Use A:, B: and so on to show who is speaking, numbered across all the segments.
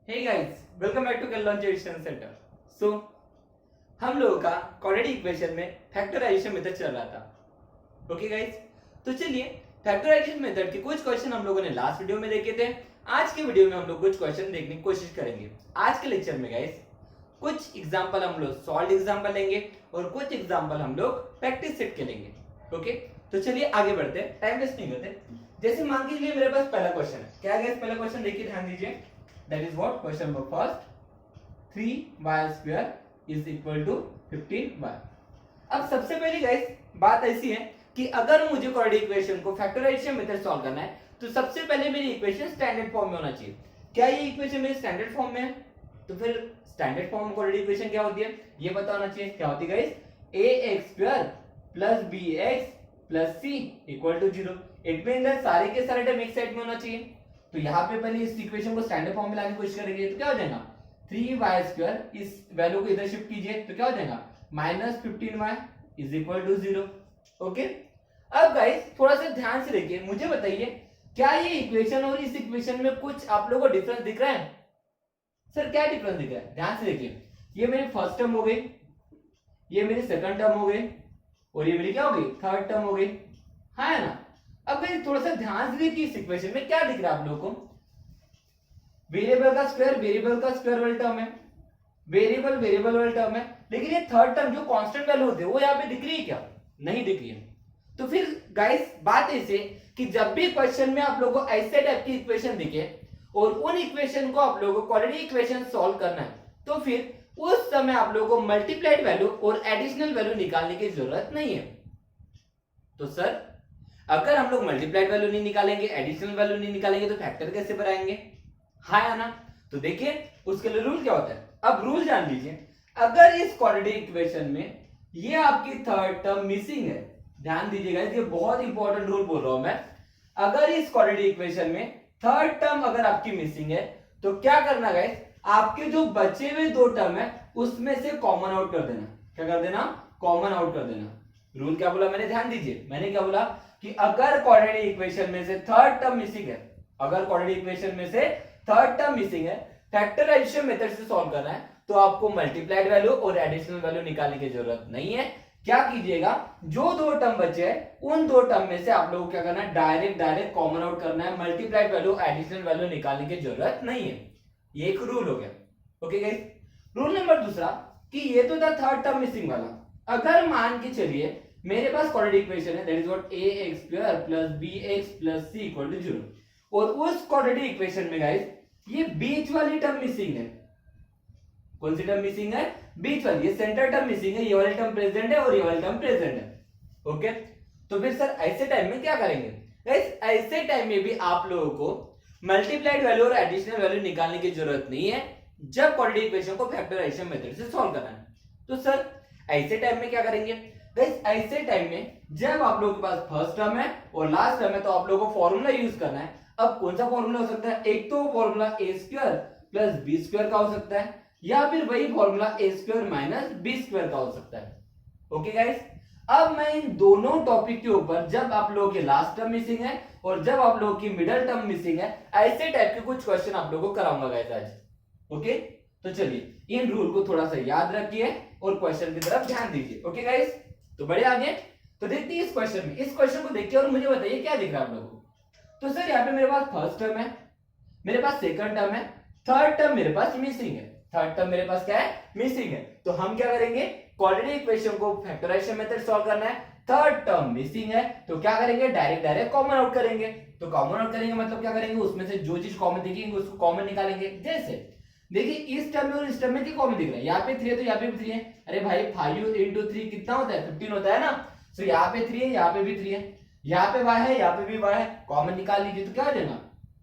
A: Hey guys, welcome back to Kailon education centre. So हम लोगों का क्वाड्रेटिक इक्वेशन में फैक्टराइजेशन मेथड चल रहा था। ओके गाइस, तो चलिए फैक्टराइजेशन मेथड के कुछ क्वेश्चन हम लोगों ने लास्ट वीडियो में देखे थे। आज के वीडियो में हम लोग कुछ क्वेश्चन देखने की कोशिश करेंगे। आज के लेक्चर में गाइस कुछ एग्जांपल हम लोग सॉल्व एग्जांपल लेंगे और कुछ एग्जांपल हम लोग प्रैक्टिस सेट के लेंगे। ओके, तो चलिए आगे बढ़ते हैं, टाइम वेस्ट नहीं करते। जैसे मान लीजिए मेरे पास पहला क्वेश्चन है। क्या है पहला क्वेश्चन, देखिए ध्यान दीजिए। That is what question number first, 3y square is equal to 15y। अब सबसे पहली गाइस बात ऐसी है कि अगर मुझे क्वाड्रेटिक इक्वेशन को फैक्टराइजेशन मेथड सॉल्व करना है तो सबसे पहले मेरी इक्वेशन स्टैंडर्ड फॉर्म में होना चाहिए। क्या ये इक्वेशन मेरी स्टैंडर्ड फॉर्म में है? तो फिर स्टैंडर्ड फॉर्म में क्वाड्रेटिक इक्वेशन क्या होती है ये पता होना चाहिए। क्या होती है guys? ax square plus bx plus c equal to 0। It means सारे के सारे टर्म एक साइड में होना चाहिए। तो यहाँ पे पहले इस इक्वेशन को स्टैंडर्ड फॉर्म में लाने की कोशिश करेंगे तो क्या हो जाएगा, 3y स्क्वायर, इस वैल्यू को इधर शिफ्ट कीजिए तो क्या हो जाएगा, minus 15y is equal to 0। Okay, अब गाइस थोड़ा सा ध्यान से देखिए, मुझे बताइए क्या ये इक्वेशन और इस इक्वेशन में कुछ आप लोगों को डिफरेंस दिख रहा है? सर क्या डिफरेंस दिख रहा है? ध्यान से देखिए, ये मेरी फर्स्ट टर्म हो गई, ये मेरी सेकंड टर्म हो गई और ये मेरी क्या हो गई, थर्ड टर्म हो गई। हाँ है ना? अब थोड़ा सा ध्यान से देखिए, इस इक्वेशन में क्या दिख रहा है आप लोगों को? वेरिएबल का स्क्वायर वाली टर्म है, वेरिएबल वाली टर्म है, लेकिन ये थर्ड टर्म जो कांस्टेंट वैल्यू होती है वो यहाँ पे दिख रही है क्या? नहीं दिख रही है। तो फिर गाइस बात ऐसे कि जब भी क्वेश्चन में आप लोगों को ऐसे टाइप की इक्वेशन दिखे और उन इक्वेशन को आप लोगों को क्वाड्रेटिक इक्वेशन सॉल्व करना है तो फिर उस समय आप लोगों को मल्टीप्लाइड वैल्यू और एडिशनल वैल्यू निकालने की जरूरत नहीं है। तो सर अगर हम लोग मल्टीप्लाइड वैल्यू नहीं निकालेंगे, एडिशनल वैल्यू नहीं निकालेंगे तो फैक्टर कैसे बनाएंगे? हाँ या ना? तो देखिए उसके लिए रूल क्या होता है। अब रूल जान लीजिए, अगर इस क्वाड्रेटिक इक्वेशन में ये आपकी थर्ड टर्म मिसिंग है, ध्यान दीजिएगा ये बहुत इंपॉर्टेंट रूल बोल रहा हूं मैं। अगर इस क्वाड्रेटिक इक्वेशन में थर्ड टर्म अगर आपकी मिसिंग है तो क्या करना गाइस, आपके जो बचे हुए दो टर्म है उसमें से कॉमन आउट कर देना। क्या कर देना? कॉमन आउट कर देना। रूल क्या बोला मैंने? ध्यान दीजिए, मैंने क्या बोला कि अगर क्वाड्रेटिक इक्वेशन में से थर्ड टर्म मिसिंग है, अगर क्वाड्रेटिक इक्वेशन में से थर्ड टर्म मिसिंग है, फैक्टराइजेशन मेथड से सॉल्व करना है तो आपको मल्टीप्लाइड वैल्यू और एडिशनल वैल्यू निकालने की जरूरत नहीं है। क्या कीजिएगा, जो दो टर्म बचे हैं उन दो टर्म में से आप लोगों को क्या करना है, डायरेक्ट कॉमन आउट करना है। मल्टीप्लाइड वैल्यू एडिशनल वैल्यू निकालने की जरूरत नहीं है। ये एक रूल हो गया। ओके गाइस, रूल नंबर दूसरा कि ये तो था थर्ड टर्म मिसिंग वाला। अगर मान के चलिए मेरे पास क्वाड्रेटिक इक्वेशन है, that is what ax square plus bx plus c equal to 0, और उस क्वाड्रेटिक इक्वेशन में गाइस ये बीच वाली टर्म मिसिंग है। कौन सी टर्म मिसिंग है? बीच वाली, ये सेंटर टर्म मिसिंग है, ये वाली टर्म प्रेजेंट है और ये वाली टर्म प्रेजेंट है। ओके, तो फिर सर ऐसे टाइम में क्या करेंगे गाइस? ऐसे टाइम में भी आप लोगों को मल्टीप्लाइड वैल्यू और एडिशनल वैल्यू निकालने की जरूरत नहीं है जब क्वाड्रेटिक इक्वेशन को फैक्टराइजेशन मेथड से सॉल्व करना है। तो सर ऐसे टाइम में क्या करेंगे गाइस? ऐसे टाइम में जब आप लोगों के पास फर्स्ट टर्म है और लास्ट टर्म है तो आप लोगों को फॉर्मूला यूज करना है। अब कौन सा फॉर्मूला हो सकता है? एक तो formula a square plus b square का हो सकता है, या फिर वही formula a square minus b square का हो सकता है। ओके गाइस, अब मैं इन दोनों टॉपिक के ऊपर जब आप लोगों के लास्ट टर्म मिसिंग है और जब आप लोगों की मिडिल टर्म मिसिंग है, ऐसे टाइप के कुछ क्वेश्चन आप लोगों को कराऊंगा गाइस आज। ओके, तो चलिए इन रूल को थोड़ा सा याद रखिए और क्वेश्चन की तरफ ध्यान दीजिए। ओके गाइस, तो बढ़े आगे। तो देखते हैं इस क्वेश्चन में, इस क्वेश्चन को देखिए और मुझे बताइए क्या दिख रहा है आप लोगों को। तो सर यहाँ पे मेरे पास फर्स्ट टर्म है, मेरे पास सेकंड टर्म है, थर्ड टर्म मेरे पास मिसिंग है। थर्ड टर्म मेरे पास क्या है? मिसिंग है। तो हम क्या करेंगे, क्वाड्रेटिक इक्वेशन को फैक्टराइजेशन मेथड सॉल्व करना है, थर्ड टर्म मिसिंग है तो क्या करेंगे, डायरेक्ट कॉमन आउट करेंगे। तो कॉमन आउट करेंगे मतलब क्या करेंगे, उसमें से जो चीज कॉमन दिखेगी उसको कॉमन निकालेंगे। जैसे देखिए इस टर्म में और इस टर्म में क्या कॉमन दिख रहा है, यहाँ पे 3 है तो यहाँ पे भी 3 है। अरे भाई 5 into 3 कितना होता है? 15 होता है ना। तो यहाँ पे 3 है, यहाँ पे भी 3 है, यहाँ पे y है, यहाँ पे भी y है, कॉमन निकाल लीजिए तो क्या हो जाएगा,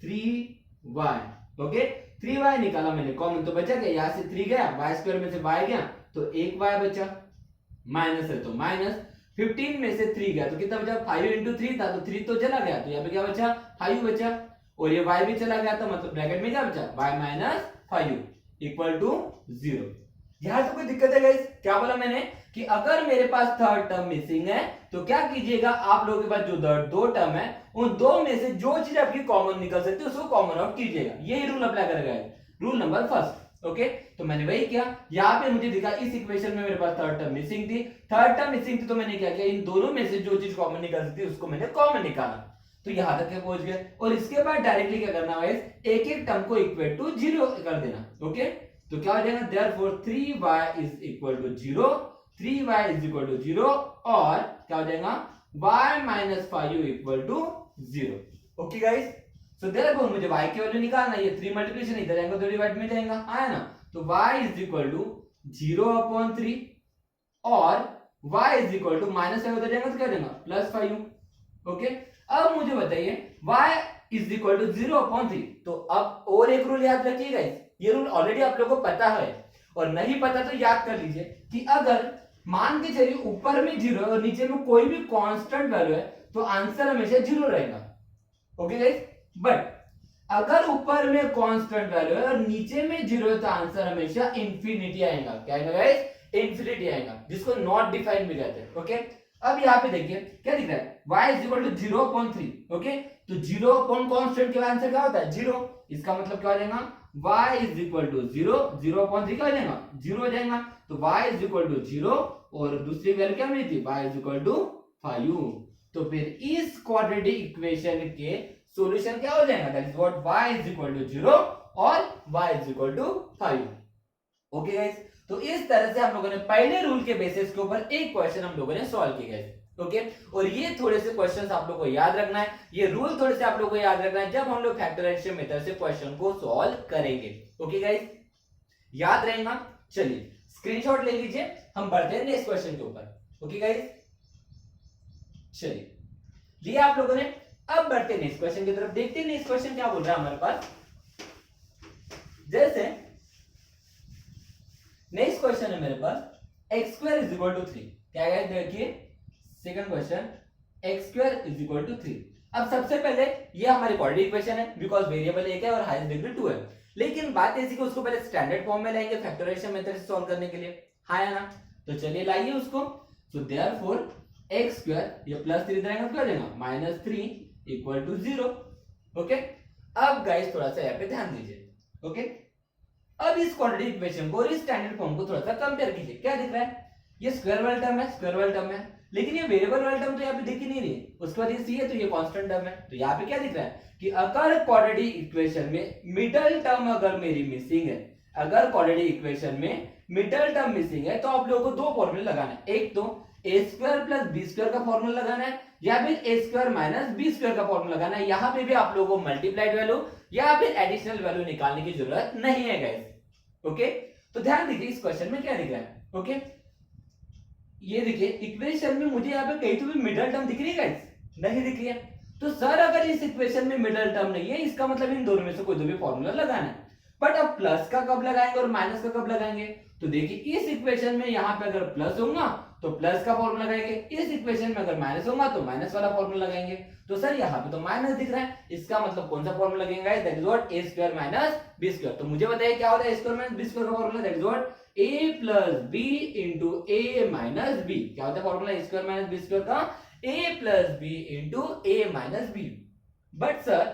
A: 3y। ओके, 3y निकाला मैंने, कॉमन तो बचा गया, यहाँ से 3 गया, y स्क्वायर में से y गया तो 1y बचा, माइनस है तो माइनस, 15 में से 3 गया तो कितना बचा, 5 into 3 था तो 3 तो चला गया तो यहाँ पे क्या बचा, 5 बचा, और ये y भी चला गया तो मतलब ब्रैकेट में क्या बचा, y माइनस 5 इक्वल टू 0। यहां से कोई दिक्कत है गाइस? क्या बोला मैंने कि अगर मेरे पास थर्ड टर्म मिसिंग है तो क्या कीजिएगा, आप लोगों के पास जो दो टर्म है उन दो में से जो चीज आपकी कॉमन निकल सकती है उसको कॉमन आउट कीजिएगा। यही रूल अप्लाई करेगा। Rule number first. ओके, तो मैंने वही किया, यहाँ पे मुझे दिखा इस इक्वेशन में मेरे पास थर्ड टर्म मिसिंग थी, तो मैंने क्या किया, इन दोनों में से जो चीज कॉमन निकाल सकती है उसको मैंने कॉमन निकाला, तो यहां तक पहुंच गए। और इसके बाद डायरेक्टली क्या करना है, एक एक टर्म को इक्वल टू 0 कर देना। ओके, तो क्या हो जाएगा, therefore 3y is equal to 0, 3y is equal to 0, और क्या हो जाएगा, y minus 5u equal to 0। Okay guys, so therefore मुझे y की वैल्यू निकालना है, ये 3 मल्टीप्लिकेशन इधर जाएगा तो डिवाइड में जाएगा, आया ना, तो y इज इक्वल टू 0/3 और y is equal to minus 5 उधर जाएगा तो क्या देगा, प्लस 5u। ओके, अब मुझे बताइए y इज इक्वल टू 0/3, तो अब और एक रूल याद रखिएगा, ये रूल ऑलरेडी आप लोगों को पता है, और नहीं पता तो याद कर लीजिए कि अगर मान के चलिए ऊपर में 0 और नीचे में कोई भी कांस्टेंट वैल्यू है तो आंसर हमेशा 0 रहेगा। ओके गाइस, बट अगर ऊपर में कांस्टेंट वैल्यू है और नीचे में 0 है तो आंसर हमेशा इंफिनिटी आएगा। क्या आएगा गाइस, इंफिनिटी आएगा, जिसको नॉट डिफाइंड भी कहते हैं। ओके, अब यहाँ पे देखिए क्या दिख रहा है, y is equal to 0/3। Okay, तो 0 अपॉन कांस्टेंट के आंसर क्या होता है, 0। इसका मतलब क्या हो जाएगा, y इज इक्वल टू 0, 0/3 क्या हो जाएगा, 0 हो जाएगा, तो y इज इक्वल टू 0, और दूसरी वैल्यू क्या मिली थी, y इज इक्वल टू 5। तो फिर इस क्वाड्रेटिक इक्वेशन के सॉल्यूशन क्या हो जाएगा, that is what, y is equal to 0 और y is equal to 5। Okay guys, तो इस तरह से हम लोगों ने पहले रूल के बेसिस के ऊपर एक क्वेश्चन हम लोगों ने सॉल्व किया है। ओके, और ये थोड़े से क्वेश्चंस आप लोगों को याद रखना है, ये रूल थोड़े से आप लोगों को याद रखना है जब हम लोग फैक्टराइजेशन मेथड से क्वेश्चन को सॉल्व करेंगे। ओके गाइस, याद रहेगा। चलिए स्क्रीनशॉट ले लीजिए, हम बढ़ते हैं नेक्स्ट क्वेश्चन के ऊपर। ओके गाइस, चलिए लिया आप लोगों ने, अब बढ़ते हैं नेक्स्ट क्वेश्चन की तरफ, देखते हैं नेक्स्ट क्वेश्चन क्या बोल रहा है हमारे पास। जैसे नेक्स्ट क्वेश्चन है मेरे पास x² इज इक्वल टू 3। क्या है, देखिए second question, x² is equal to 3। अब सबसे पहले ये हमारी क्वाड्रेटिक इक्वेशन है, बिकॉज वेरिएबल एक है और हाईएस्ट डिग्री 2 है, लेकिन बात ऐसी कि उसको पहले स्टैंडर्ड फॉर्म में लाएंगे फैक्टराइजेशन मेथड से सॉल्व करने के लिए, हाँ ना, तो चलिए लाइए उसको। सो देयरफॉर x², ये प्लस 3 रहेगा तो क्या देगा, -3 इक्वल टू 0। ओके, अब गाइस थोड़ा सा यहाँ पे ध्यान दीजिए। ओके, अब इस क्वाड्रेटिक इक्वेशन को और इस स्टैंडर्ड फॉर्म को थोड़ा सा कंपेयर कीजिए। क्या दिख रहा है, ये स्क्वायर वाला टर्म है, स्क्वायर वाला टर्म है, लेकिन ये वेरिएबल वाला टर्म तो यहाँ पे दिख ही नहीं रही, उसके बाद ये सी है तो ये कांस्टेंट टर्म है। तो यहाँ पे क्या दिख रहा है कि अगर क्वाड्रेटिक इक्वेशन में मिडल टर्म अगर मेरी मिसिंग है, अगर क्वाड्रेटिक इक्वेशन में मिडल टर्म मिसिंग है, तो आप लोगों को दो फॉर्मूले लगाना है, एक तो a² प्लस b² का फॉर्मूला लगाना है, या फिर a² माइनस b² का फॉर्मूला लगाना है। यहाँ पे भी आप लोगों को मल्टीप्लाइड वैल्यू या फिर एडिशनल वैल्यू निकालने की जरूरत नहीं है गाइस। ओके, तो ध्यान दीजिए इस क्वेश्चन में क्या दिख रहा है। ओके, ये देखिए इक्वेशन में मुझे यहाँ पे कहीं तो भी मिडल टर्म दिख रही है गाइस, नहीं दिख रही है। तो सर अगर इस इक्वेशन में मिडल टर्म नहीं है, इसका मतलब इन दोनों में से कोई तो भी फॉर्मूला लगाना है। बट अब प्लस का कब लगाएंगे और माइनस का कब लगाएंगे, तो देखिए इस इक्वेशन में यहाँ पे अगर प्लस होगा तो प्लस का फॉर्मूला लगाएंगे, इस इक्वेशन में अगर माइनस होगा तो माइनस वाला फॉर्मूला लगाएंगे। तो सर यहाँ पे तो माइनस दिख रहा है, इसका मतलब कौन सा फॉर्मूला लगेगा, that is what, a² minus b²। तो मुझे बताइए क्या होता है a² माइनस b² का formula, that is what, a plus b into a minus b। क्या होता है फॉर्मूला a² माइनस b² का, a plus b into a minus b। But sir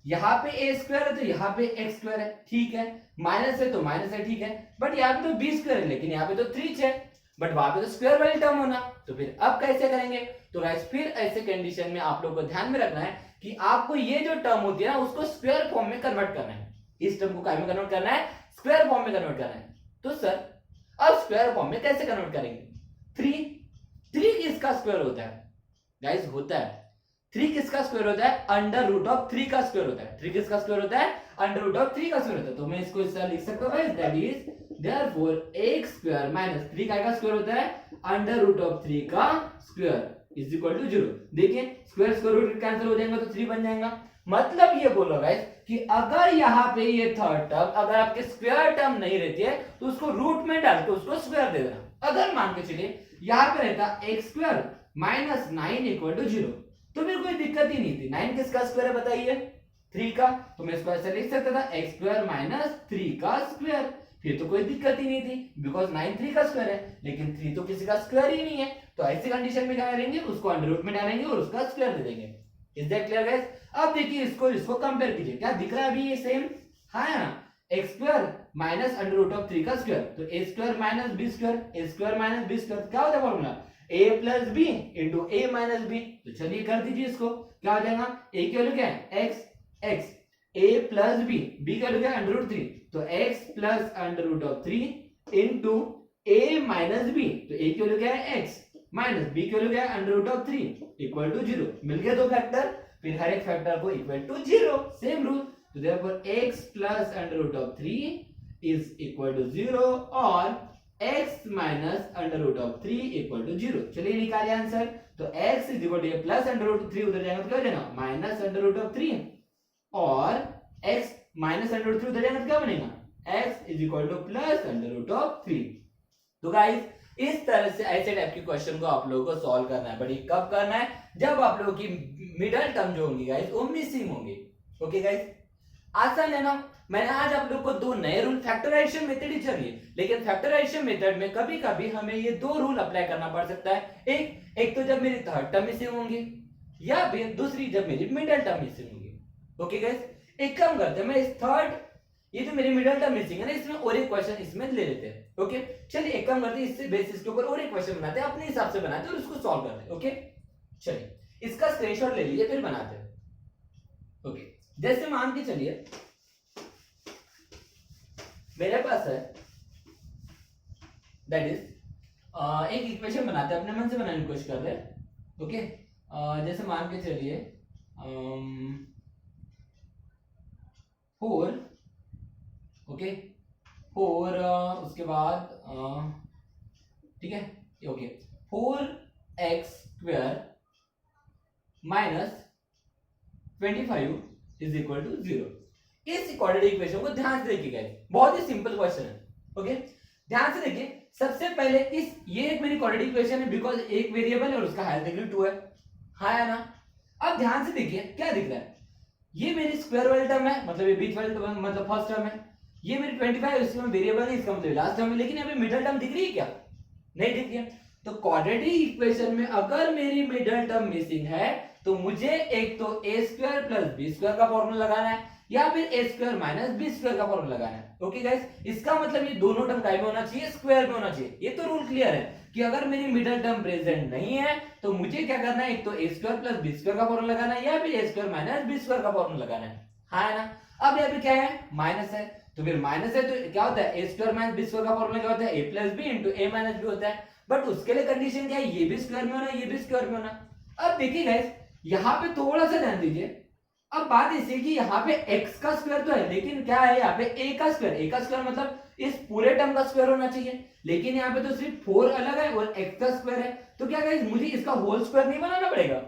A: यहाँ पे a² है तो यहाँ पे x² है, ठीक है, माइनस है तो माइनस है, ठीक है, बट यहाँ पे तो b² है, लेकिन यहाँ पे तो 3 है, बट वहां पे तो स्क्वायर वाली टर्म होना, तो फिर अब कैसे करेंगे। तो गाइस फिर ऐसे कंडीशन में आप लोगों को ध्यान में रखना है कि आपको ये जो टर्म होती है ना उसको स्क्वायर फॉर्म में कन्वर्ट करना है, इस टर्म को क्या में कन्वर्ट करना है, स्क्वायर फॉर्म में कन्वर्ट करना है। तो सर अब स्क्वायर फॉर्म में कैसे कन्वर्ट करेंगे, 3 किसका स्क्वायर होता है गाइस, होता है 3 किसका स्क्वायर होता है, अंडर रूट ऑफ 3 का स्क्वायर होता है। 3 किसका स्क्वायर होता है, अंडर रूट ऑफ 3 का स्क्वायर होता है। तो मैं इसको इस तरह लिख सकता हूं guys, that is therefore x² minus 3 का स्क्वायर होता है अंडर रूट ऑफ 3 का स्क्वायर इज इक्वल टू 0। देखिए स्क्वायर स्क्वायर रूट कैंसिल हो जाएगा तो 3 बन जाएगा। मतलब ये बोलो गाइस कि अगर यहाँ पे ये थर्ड टर्म अगर आपके स्क्वायर टर्म नहीं रहती है तो उसको रूट में डाल के उसको स्क्वायर दे देना। अगर मान के चलिए यहाँ पे रहता x² माइनस 9 इक्वल टू 0 तो फिर कोई दिक्कत ही नहीं थी। 9 किसका स्क्वायर है बताइए, 3 का, तो मैं इसको ऐसे लिख सकता था x² माइनस 3 का स्क्वायर, फिर तो कोई दिक्कत ही नहीं थी बिकॉज 9 3 का स्क्वायर है, लेकिन 3 तो किसी का स्क्वायर ही नहीं है। तो ऐसी कंडीशन में क्या करेंगे, उसको अंडर रूट में डालेंगे और उसका स्क्वायर दे देंगे। Is that clear guys. अब देखिए इसको कंपेयर कीजिए, क्या दिख रहा है अभी ये सेम, हाँ x square minus under root of 3 का स्क्वायर, तो a square minus b square, a square minus b square, क्या होता है formula a plus b into a minus b. तो चलिए कर दीजिए इसको, क्या हो जाएगा, a की वैल्यू क्या है x, x a plus b, b की वैल्यू क्या है अंडर रूट 3, तो x plus under root of 3 into a minus b, तो a की वैल्यू क्या है x माइनस b की वैल्यू क्या है under root of 3 equal to 0। मिल गया दो फैक्टर, फिर हर एक फैक्टर को इक्वल टू 0, सेम रूल। तो therefore x plus under root of 3 is equal to 0 और x minus under root of 3 equal to 0। चलिए निकालिए आंसर, तो x is equal to plus under root 3 उधर जाएगा तो क्या हो जाएगा माइनस अंडर रूट ऑफ 3 और x माइनस अंडर रूट 3 उधर जाएगा तो क्या बनेगा x is equal to plus under root of 3। तो गाइस इस तरह से ऐसे टाइप के क्वेश्चन को आप लोगों को सॉल्व करना है, बट ये कब करना है, जब आप लोगों की मिडिल टर्म जो होंगी गाइस वो मिसिंग होंगी। ओके गाइस, आसान है ना। मैंने आज आप लोग को दो नए रूल, फैक्टराइजेशन मेथड ही चाहिए, लेकिन फैक्टराइजेशन मेथड में कभी कभी हमें ये दो रूल अप्लाई करना पड़ सकता है। एक तो जब मेरी थर्ड टर्म मिसिंग होंगी, या फिर दूसरी जब मेरी मिडिल टर्म मिसिंग होंगी। ओके गाइस, एक काम करते हैं, मैं इस थर्ड, ये जो मेरी मिडिल टर्म मिसिंग है ना, इसमें और एक क्वेश्चन इसमें ले लेते हैं। ओके चलिए एक काम करते हैं, इससे बेसिस के ऊपर और एक क्वेश्चन बनाते हैं, अपने हिसाब से बनाते हैं और उसको सॉल्व करते हैं। ओके चलिए इसका स्क्रीनशॉट ले लीजिए, फिर बनाते हैं। ओके जैसे मान के चलिए मेरे पास है, दैट इज एक इक्वेशन बनाते हैं, अपने मन से बनाने की कोशिश कर रहे हैं। ओके जैसे मान के चलिए 4, ओके 4 उसके बाद ठीक है, okay 4x square minus 25 is equal to 0। इस क्वाड्रेटिक इक्वेशन को ध्यान से देखिए गाइस, बहुत ही सिंपल क्वेश्चन है। ओके ध्यान से देखिए, सबसे पहले इस, ये एक मेरी क्वाड्रेटिक इक्वेशन है बिकॉज एक वेरिएबल है और उसका हायर डिग्री 2 है, हाँ है ना। अब ध्यान से देखिए क्या दिख रहा है, ये मेरी स्क्वायर वाली टर्म है, मतलब ये बीच वाली टर्म मतलब फर्स्ट टर्म है, ये मेरी 25 इसमें वेरिएबल है, इसका मतलब लास्ट टर्म है, लेकिन यहाँ पे मिडिल टर्म दिख रही है क्या, नहीं दिख रही है। तो क्वाड्रेटिक इक्वेशन में अगर मेरी मिडिल टर्म मिसिंग है तो मुझे एक तो a square plus B square का फॉर्मूला लगाना है, या फिर ए स्क्वायर माइनस बी स्क्वायर का फॉर्मूला लगाना है। ओके गाइस, इसका मतलब ये दोनों टर्म काय में होना चाहिए, स्क्वायर में होना चाहिए। ये तो रूल क्लियर है कि अगर मेरी मिडिल टर्म प्रेजेंट नहीं है तो मुझे क्या करना है, एक तो a square plus B square का फॉर्मूला लगाना है, या फिर ए स्क्वायर माइनस बी स्क्वायर का फॉर्मूला लगाना है, हाँ है ना। अब यहाँ पे क्या है, माइनस है, तो फिर माइनस है तो क्या होता है, ए स्क्वायर माइनस बी स्क्वायर का फॉर्मूला क्या होता है, ए plus b into a minus B होता है। बट उसके लिए कंडीशन क्या है, ये भी स्क्वायर में होना, ये भी स्क्वायर में होना। अब देखिए गाइस, यहाँ पे थोड़ा सा ध्यान दीजिए। अब बात ऐसी कि यहाँ पे x का स्क्वायर तो है, लेकिन क्या है यहाँ पे a का स्क्वायर, a का स्क्वायर मतलब इस पूरे टर्म का स्क्वायर होना चाहिए, लेकिन यहाँ पे तो सिर्फ 4 अलग है और x का स्क्वायर है। तो क्या गाइस, मुझे इसका होल स्क्वायर नहीं बनाना पड़ेगा।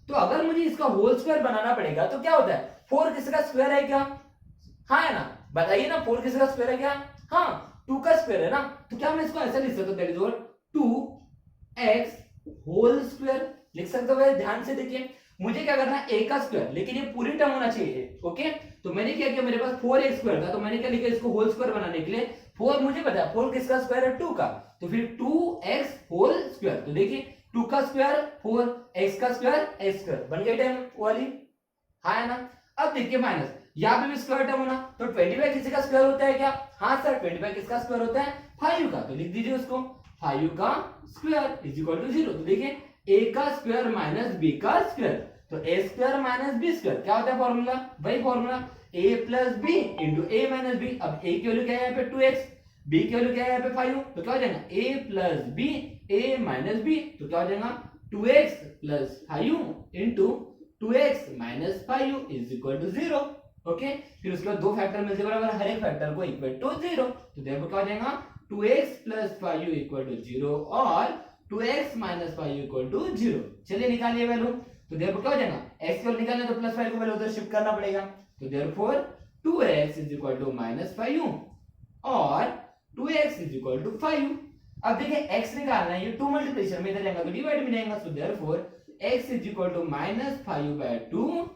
A: तो अगर मुझे इसका होल स्क्वायर बनाना पड़ेगा तो क्या होता है, 4 किसका स्क्वायर है क्या, हाँ है ना, बताइए ना, 4 किसका स्क्वायर है क्या, हाँ 2 का स्क्वायर है ना। तो क्या मैं इसको ऐसा लिख सकता हूँ, that is what 2x whole square लिख सकते हो। ध्यान से देखिए, मुझे क्या करना है, a का स्क्वायर, लेकिन ये पूरी टर्म होना चाहिए। ओके तो मैंने क्या किया, मेरे पास 4x स्क्वायर था, तो मैंने क्या लिखा, इसको होल स्क्वायर बनाने के लिए 4 मुझे पता है 4 किसका स्क्वायर है, 2 का, तो फिर 2x होल स्क्वायर। तो देखिए 2 का स्क्वायर 4, x का स्क्वायर x स्क्वायर, बन गई टर्म वाली, हाँ है ना। अब देखिए माइनस, यहाँ पे भी स्क्वायर टर्म होना, तो 25 किसी का स्क्वायर होता है क्या, हाँ सर 25 किसका स्क्वायर होता है, 5 का, तो लिख दीजिए उसको 5 का स्क्वायर इज इक्वल टू 0। तो देखिए a का स्क्वायर माइनस b का स्क्वायर, तो a square minus b square क्या होता है फॉर्मूला, वही formula a plus b into a minus b। अब a की वैल्यू क्या है यहाँ पे 2x, b की वैल्यू क्या है यहाँ पे 5, तो क्या हो जाएगा a plus b a minus b, तो क्या हो जाएगा 2x plus 5 into 2x minus 5 is equal to 0। Okay फिर उसके बाद दो फैक्टर मिलते बराबर, हर एक फैक्टर को इक्वल टू 0, तो देखो क्या हो जाएगा 2x प्लस 5 इक्वल टू 0 और 2x माइनस 5 इक्वल टू 0। चलिए निकालिए वैल्यू, तो देयरफॉर क्या हो जाएगा, x की वैल्यू निकालना तो प्लस 5 को वैल्यू उधर शिफ्ट करना पड़ेगा, तो therefore 2x is equal to minus 5 और 2x इज इक्वल टू 5। अब देखिए x निकालना है, ये 2 मल्टीप्लिकेशन में इधर जाएगा तो डिवाइड में जाएगा, so therefore x is equal to minus 5/2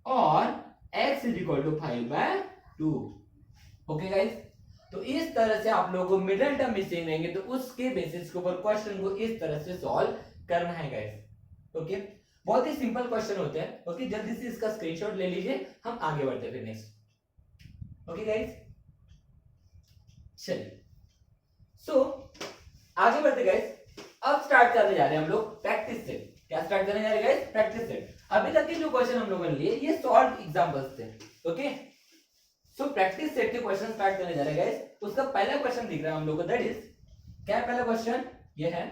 A: और x is equal to 5/2। Okay guys, तो इस तरह से आप लोगों को मिडिल टर्म मिसिंग रहेंगे तो उसके बेसिस के ऊपर क्वेश्चन को इस तरह से सॉल्व करना है गाइस। ओके बहुत ही सिंपल क्वेश्चन होते हैं। ओके जल्दी से इसका स्क्रीनशॉट ले लीजिए, हम आगे बढ़ते हैं फिर नेक्स्ट। ओके गाइस, चलिए सो आगे बढ़ते गाइस, अब स्टार्ट करने जा रहे हैं हम लोग प्रैक्टिस सेट। क्या स्टार्ट करने जा रहे हैं गाइस? Practice set. अभी तक के जो क्वेश्चन हम लोगों ने लिए ये सॉल्व एग्जांपल्स थे। ओके सो प्रैक्टिस सेट के क्वेश्चन स्टार्ट करने जा रहे हैं गाइस। उसका पहला क्वेश्चन दिख रहा है हम लोग को, दैट इज क्या है पहला क्वेश्चन? ये है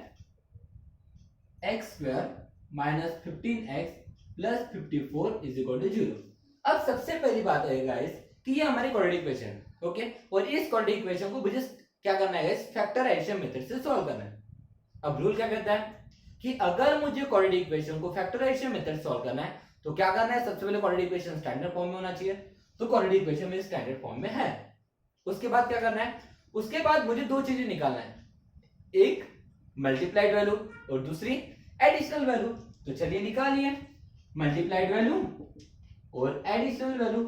A: x² minus 15x plus 54 is equal to 0। अब सबसे पहली बात है गाइस कि ये हमारी क्वाड्रेटिक इक्वेशन है। ओके और इस क्वाड्रेटिक इक्वेशन को मुझे क्या करना है गाइस? फैक्टराइजेशन मेथड से सॉल्व करना है। अब रूल क्या कहता है कि अगर मुझे क्वाड्रेटिक इक्वेशन को फैक्टराइजेशन मेथड सॉल्व करना है तो क्या करना है? सबसे पहले क्वाड्रेटिक इक्वेशन स्टैंडर्ड फॉर्म में होना चाहिए, तो क्वाड्रेटिक इक्वेशन में स्टैंडर्ड फॉर्म में है। उसके बाद क्या करना है? उसके बाद मुझे दो चीजें निकालना है, एक मल्टीप्लाइड वैल्यू और दूसरी एडिशनल वैल्यू। तो चलिए निकालिए मल्टीप्लाइड वैल्यू और एडिशनल वैल्यू।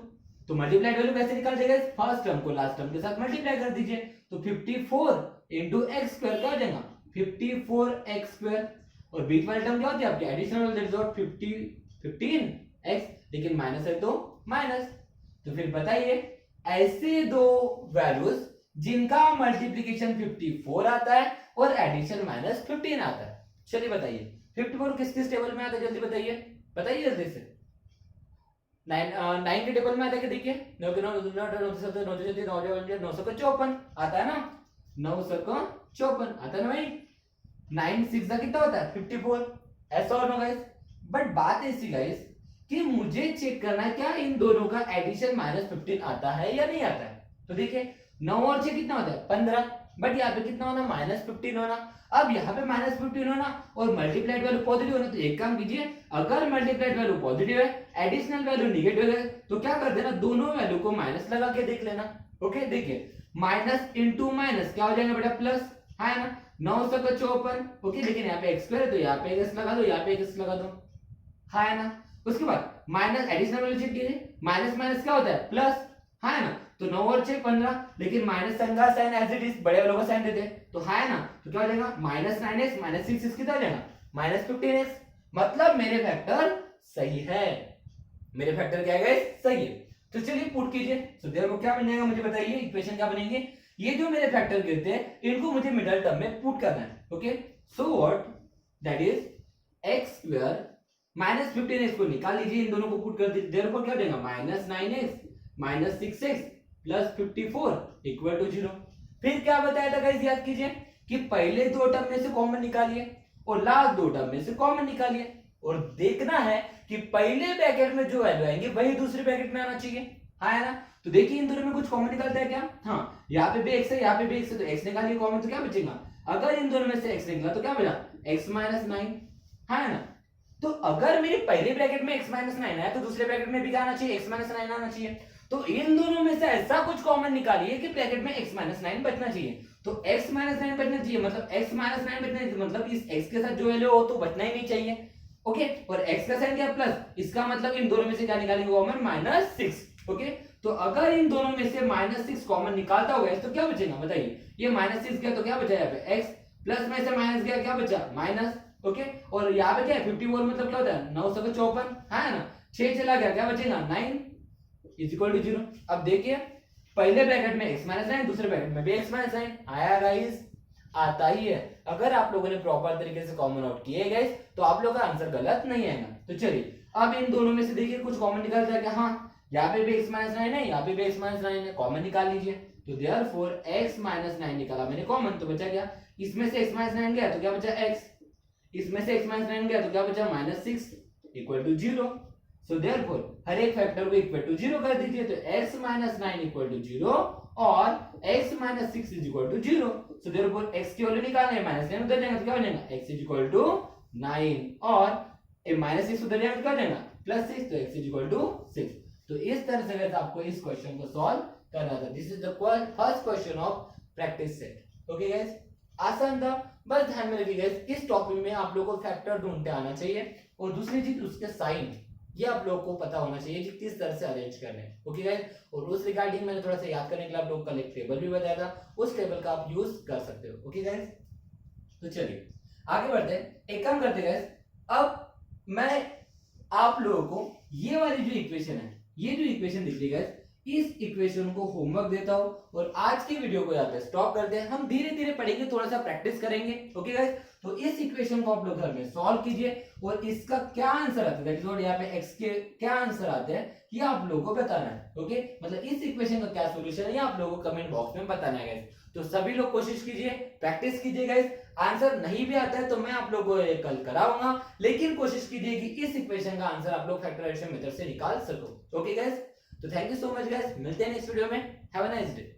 A: तो मल्टीप्लाइड वैल्यू कैसे निकाल देगा? फर्स्ट टर्म को लास्ट टर्म के साथ मल्टीप्लाई कर दीजिए, तो 54 इंटू एक्स स्क्वायर क्या हो जाएगा? 54x square. और बीच वाली टर्म क्या होती है आपकी? एडिशनल, दैट इज 15x, लेकिन माइनस है तो माइनस। तो फिर बताइए ऐसे दो वैल्यूज जिनका मल्टीप्लिकेशन 54 आता है और एडिशन माइनस 15 आता है, चलिए बताइए 54 किस किस टेबल में आता है? जल्दी बताइए, बताइए जल्दी से। 9 के टेबल में आता है क्या? देखिए 9 के 9 954 आता है ना, 954 आता है ना भाई। 9 6 का कितना होता है? 54। ऐसा और नो गाइस, बट बात ऐसी गाइस कि मुझे चेक करना है क्या इन दोनों का एडिशन माइनस 15 आता है या नहीं आता है। तो देखिए 9 और 6 कितना होता है? 15, बट यहाँ पे कितना होना? माइनस 15 होना। अब यहाँ पे माइनस 15 होना और मल्टीप्लाइड वैल्यू पॉजिटिव होना, तो एक काम कीजिए, अगर मल्टीप्लाइड वैल्यू पॉजिटिव है एडिशनल वैल्यू निगेटिव है तो क्या कर देना? दोनों वैल्यू को माइनस लगा के देख लेना। ओके देखिए माइनस इंटू माइनस क्या हो जाएगा बेटा? प्लस, है ना, 954। ओके लेकिन यहाँ पे एक्स स्क्वायर है तो यहाँ पे एक्स लगा दो, यहाँ पे एक्स लगा दो, है ना। उसके बाद माइनस एडिशनल वैल्यू चेक कीजिए, माइनस माइनस क्या होता है? प्लस, है ना। तो 9 और 6 15, लेकिन माइनस साइन का साइन एज इट इज बड़े वालों का साइन देते हैं, तो है ना। तो क्या हो जाएगा? माइनस 9x माइनस 6x कितना हो जाएगा? Minus 15x। मतलब मेरे फैक्टर सही है। मेरे फैक्टर क्या है? सही है। तो चलिए पुट कीजिए, तो देयर को क्या बन जाएगा मुझे बताइए, इक्वेशन क्या बनेंगे? ये जो मेरे फैक्टर गिरते हैं इनको मुझे मिडिल टर्म में पुट करना है। Okay so what that is x square minus 15x को निकाल लीजिए, इन दोनों को पुट कर दीजिए, देयर क्या हो जाएगा? Minus 9x minus 6x plus 54 equal to 0। फिर क्या बताया था गाइस? याद कीजिए कि पहले दो टर्म में से कॉमन निकालिए और लास्ट दो टर्म में से कॉमन निकालिए, और देखना है कि पहले ब्रैकेट में जो वैल्यू आएंगे वही दूसरे ब्रैकेट में आना चाहिए, है ना। तो देखिए इन दोनों में कुछ कॉमन निकलता है क्या? हाँ, यहाँ पे भी x है, यहाँ पे भी x है, तो x निकालिए कॉमन, तो क्या बचेगा? अगर इन दोनों में से x निकला तो क्या बचा? x माइनस 9, है ना। तो अगर मेरे पहले ब्रैकेट में x माइनस 9 है तो दूसरे ब्रैकेट में भी क्या आना चाहिए? x माइनस 9 आना चाहिए। तो इन दोनों में से ऐसा कुछ कॉमन निकालिए कि ब्रैकेट में x माइनस 9 बचना चाहिए। तो x माइनस 9 बचना चाहिए, मतलब x माइनस 9 बचना चाहिए, मतलब इस x के साथ जो वैल्यू हो तो बचना ही नहीं चाहिए। ओके और x का साइन क्या? प्लस, इसका मतलब इन दोनों में से क्या निकालेंगे कॉमन? माइनस 6। ओके तो अगर इन दोनों में से माइनस 6 कॉमन निकालता होगा तो क्या बचेगा बताइए? ये माइनस 6 गया तो क्या बचा यहाँ पे? x प्लस में से माइनस गया, क्या बचा? माइनस। ओके और यहाँ पे क्या है? 54 मतलब क्या होता है? 954, है ना। 6 चला गया, क्या बचेगा? 9 इज इक्वल टू 0। अब देखिए पहले ब्रैकेट में x माइनस 9, दूसरे ब्रैकेट में भी x माइनस 9 आया गाइस, आता ही है। अगर आप लोगों ने प्रॉपर तरीके से कॉमन आउट किए गाइस तो आप लोगों का आंसर गलत नहीं आएगा। तो चलिए अब इन दोनों में से देखिए कुछ कॉमन निकलता है क्या? हाँ, यहाँ पे भी x माइनस 9 है, यहाँ पे भी x माइनस 9 है, कॉमन निकाल लीजिए। तो देयरफॉर x माइनस 9 निकाला मैंने कॉमन, तो बचा क्या? इसमें से x माइनस 9 गया तो क्या बचा? x, इसमें से x माइनस 9 गया तो क्या बचा? Minus 6 equal to 0। So therefore हर एक फैक्टर को इक्वल टू 0 कर दीजिए, तो x माइनस 9 इक्वल टू 0 और x minus 6 is equal to 0। So therefore x की वैल्यू निकालना है, माइनस 9 उधर जाएगा तो क्या हो जाएगा? x इज इक्वल टू 9 और माइनस 6 उधर जाएगा तो क्या हो जाएगा? प्लस 6, तो x इज इक्वल टू 6। तो इस तरह से आपको इस क्वेश्चन को सॉल्व करना था। This is the first question of practice set. Okay guys आसान था, बस ध्यान में रखिए गाइस इस टॉपिक में आप लोगों को फैक्टर ढूंढते आना चाहिए, और दूसरी चीज उसके साइन ये आप लोगों को पता होना चाहिए कि किस तरह से अरेंज करने हैं। ओके गाइस और उस रिगार्डिंग मैंने थोड़ा सा याद करने के लिए आप लोगों को एक टेबल भी बताया था, उस टेबल का आप यूज कर सकते हो। ओके गाइस तो चलिए आगे बढ़ते हैं, एक काम करते हैं गाइस, अब मैं आप लोगों को ये वाली जो इक्वेशन है, ये जो इक्वेशन दिख रही है गाइस, इस इक्वेशन को होमवर्क देता हूं और आज की वीडियो को यहाँ पे स्टॉप करते हैं। हम धीरे धीरे पढ़ेंगे, थोड़ा सा प्रैक्टिस करेंगे। ओके गाइस, तो इस इक्वेशन को आप लोग घर में सॉल्व कीजिए और इसका क्या आंसर आता है, दैट इज व्हाट यहाँ पे x के क्या आंसर आते हैं ये आप लोगों को बताना है। ओके, मतलब इस इक्वेशन का क्या सॉल्यूशन है ये आप लोगों को कमेंट बॉक्स में बताना है गाइस। तो सभी लोग कोशिश कीजिए, प्रैक्टिस कीजिए गाइस। आंसर नहीं भी आता है तो मैं आप लोगों को ये कल कराऊंगा, लेकिन कोशिश कीजिए कि इस इक्वेशन का आंसर आप लोग फैक्टराइजेशन मेथड से निकाल सको। ओके गाइस, तो thank you so much guys, मिलते हैं नेक्स्ट वीडियो में। Have a nice day.